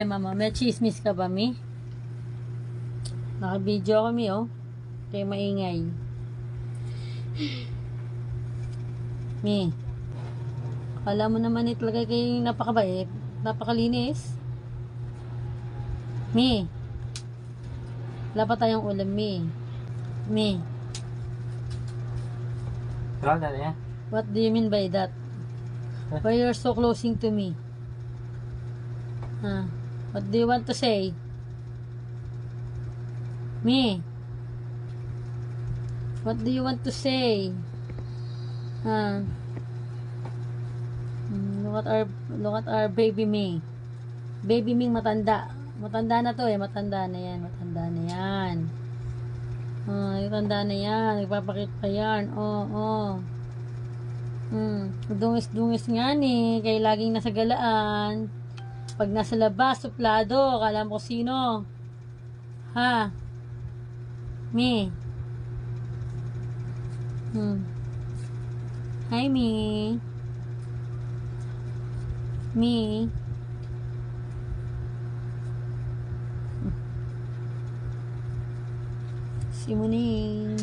Mama, may chismis ka ba, Mi? Naka-video kami, oh. Kaya maingay. Mi, akala mo naman talaga kayo napakabait. Napakalinis. Mi, wala pa tayong ulam, Mi. Mi, what do you mean by that? Why you're so closing to me? Huh? What do you want to say? Me? What do you want to say? Huh? Look at our baby me. Baby Ming matanda. Matanda na to eh. Matanda na yan. Matanda na yan. Matanda na yan. Nagpapakit pa yan. Oh. Dungis-dungis nga ni. Kaya laging nasa galaan. Pag nasa labas, suplado. Akala mo sino? Ha? Me? Hi, Me. Me. Si Muning.